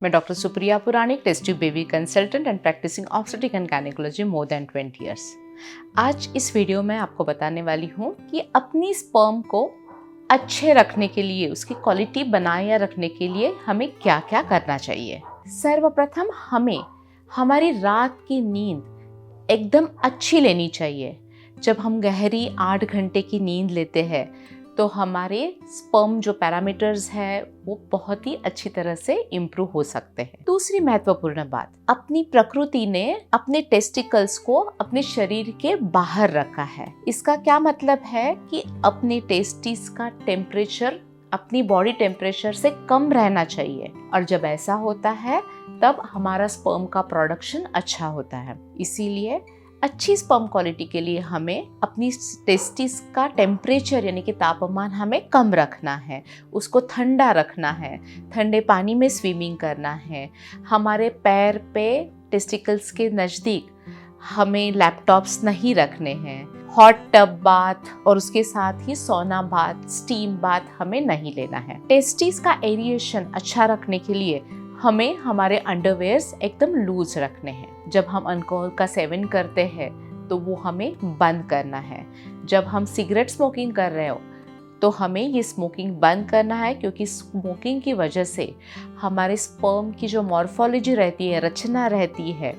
मैं doctor Supriya Puranik, test tube baby consultant and practising obstetric and gynaecology more than 20 years. आज इस video में आपको बताने वाली हूँ कि अपनी स्पर्म को अच्छे रखने के लिए, उसकी क्वालिटी बनाए रखने के लिए हमें क्या क्या करना चाहिए। सर्वप्रथम हमें हमारी रात की नींद एकदम अच्छी लेनी चाहिए। जब हम गहरी 8 घंटे की नींद लेते हैं तो हमारे स्पर्म जो पैरामीटर्स है वो बहुत ही अच्छी तरह से इम्प्रूव हो सकते हैं। दूसरी महत्वपूर्ण बात, अपनी प्रकृति ने अपने टेस्टिकल्स को अपने शरीर के बाहर रखा है। इसका क्या मतलब है कि अपने टेस्टिस का टेम्परेचर अपनी बॉडी टेम्परेचर से कम रहना चाहिए, और जब ऐसा होता है तब हमारा स्पर्म का प्रोडक्शन अच्छा होता है। इसीलिए अच्छी स्पर्म क्वालिटी के लिए हमें अपनी टेस्टिस का टेम्परेचर यानी कि तापमान हमें कम रखना है, उसको ठंडा रखना है, ठंडे पानी में स्विमिंग करना है। हमारे पैर पे टेस्टिकल्स के नज़दीक हमें लैपटॉप्स नहीं रखने हैं। हॉट टब बाथ और उसके साथ ही सोना बाथ, स्टीम बाथ हमें नहीं लेना है। टेस्टिस का एरिएशन अच्छा रखने के लिए हमें हमारे अंडरवेयर्स एकदम लूज रखने हैं। जब हम अल्कोहल का सेवन करते हैं तो वो हमें बंद करना है। जब हम सिगरेट स्मोकिंग कर रहे हो तो हमें ये स्मोकिंग बंद करना है, क्योंकि स्मोकिंग की वजह से हमारे स्पर्म की जो मॉर्फोलॉजी रहती है, रचना रहती है,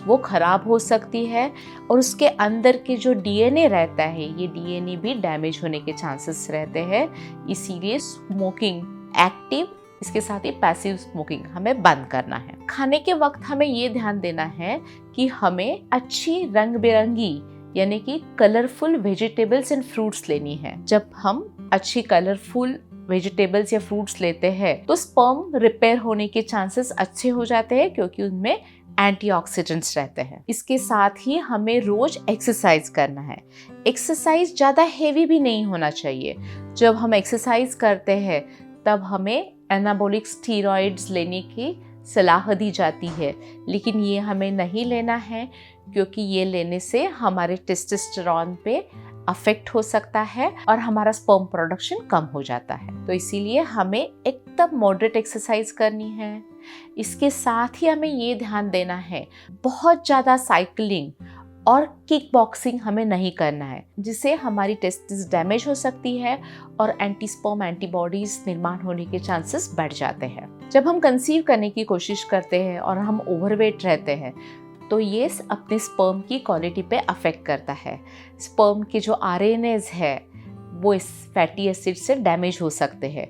वो खराब हो सकती है, और उसके अंदर के जो डीएनए रहता है, ये डीएनए भी डैमेज होने के चांसेस रहते हैं। इसीलिए स्मोकिंग एक्टिव, इसके साथ ही पैसिव स्मोकिंग हमें बंद करना है। खाने के वक्त हमें ये ध्यान देना है कि हमें अच्छी रंग बिरंगी यानी कि कलरफुल वेजिटेबल्स एंड फ्रूट्स लेनी है। जब हम अच्छी कलरफुल वेजिटेबल्स या फ्रूट्स लेते हैं तो स्पर्म रिपेयर होने के चांसेस अच्छे हो जाते हैं, क्योंकि उनमें एंटीऑक्सीडेंट्स रहते हैं। इसके साथ ही हमें रोज एक्सरसाइज करना है। एक्सरसाइज ज़्यादा हेवी भी नहीं होना चाहिए। जब हम एक्सरसाइज करते हैं तब हमें एनाबॉलिक स्टीरॉइड्स लेने की सलाह दी जाती है, लेकिन ये हमें नहीं लेना है, क्योंकि ये लेने से हमारे टेस्टोस्टेरोन पे अफेक्ट हो सकता है और हमारा स्पर्म प्रोडक्शन कम हो जाता है। तो इसीलिए हमें एकदम मॉडरेट एक्सरसाइज करनी है। इसके साथ ही हमें ये ध्यान देना है, बहुत ज़्यादा साइकिलिंग और किक बॉक्सिंग हमें नहीं करना है, जिससे हमारी टेस्टिस डैमेज हो सकती है और एंटीस्पर्म एंटीबॉडीज निर्माण होने के चांसेस बढ़ जाते हैं। जब हम कंसीव करने की कोशिश करते हैं और हम ओवरवेट रहते हैं तो ये अपने स्पर्म की क्वालिटी पे अफेक्ट करता है। स्पर्म के जो आरएनएज है वो इस फैटी एसिड से डैमेज हो सकते हैं।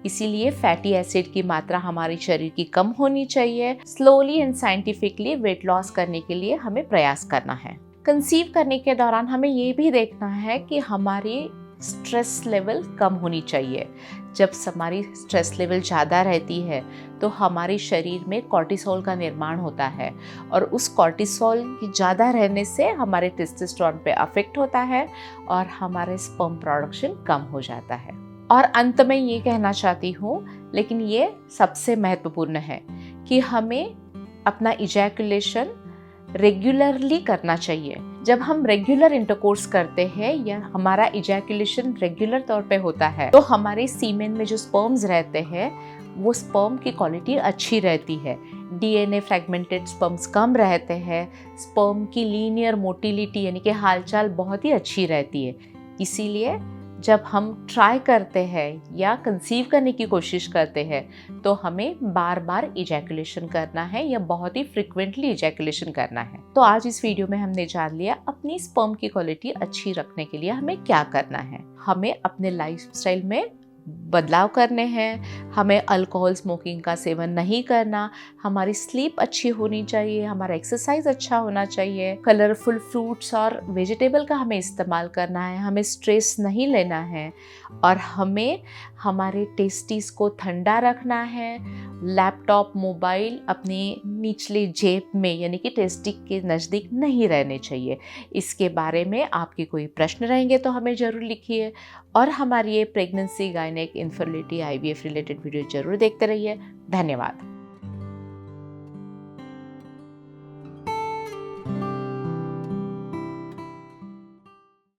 इसीलिए फैटी एसिड की मात्रा हमारे शरीर की कम होनी चाहिए। Slowly and scientifically weight loss करने के लिए हमें प्रयास करना है। कंसीव करने के दौरान हमें ये भी देखना है कि हमारी स्ट्रेस लेवल कम होनी चाहिए। जब हमारी स्ट्रेस लेवल ज़्यादा रहती है तो हमारे शरीर में कॉर्टिसोल का निर्माण होता है, और उस कॉर्टिसोल की ज़्यादा रहने से हमारे टेस्टोस्टेरोन पे अफेक्ट होता है और हमारे स्पर्म प्रोडक्शन कम हो जाता है। और अंत में ये कहना चाहती हूँ, लेकिन ये सबसे महत्वपूर्ण है, कि हमें अपना इजैकुलेशन रेगुलरली करना चाहिए। जब हम रेगुलर इंटरकोर्स करते हैं या हमारा इजैकुलेशन रेगुलर तौर पे होता है तो हमारे सीमेन में जो स्पर्म्स रहते हैं वो स्पर्म की क्वालिटी अच्छी रहती है। डीएनए फ्रैगमेंटेड स्पर्म्स कम रहते हैं। स्पर्म की लीनियर मोटिलिटी यानी कि हालचाल बहुत ही अच्छी रहती है। इसीलिए जब हम ट्राई करते हैं या कंसीव करने की कोशिश करते हैं तो हमें बार बार इजैकुलेशन करना है या बहुत ही फ्रिक्वेंटली इजैकुलेशन करना है। तो आज इस वीडियो में हमने जान लिया अपनी स्पर्म की क्वालिटी अच्छी रखने के लिए हमें क्या करना है। हमें अपने लाइफस्टाइल में बदलाव करने हैं। हमें अल्कोहल स्मोकिंग का सेवन नहीं करना। हमारी स्लीप अच्छी होनी चाहिए। हमारा एक्सरसाइज अच्छा होना चाहिए। कलरफुल फ्रूट्स और वेजिटेबल का हमें इस्तेमाल करना है। हमें स्ट्रेस नहीं लेना है, और हमें हमारे टेस्टिस को ठंडा रखना है। लैपटॉप, मोबाइल अपने निचले जेब में यानी कि टेस्टिक के नज़दीक नहीं रहने चाहिए। इसके बारे में आपके कोई प्रश्न रहेंगे तो हमें ज़रूर लिखिए, और हमारी ये pregnancy, gynaec, infertility, IVF related video जरूर देखते रहिए। धन्यवाद।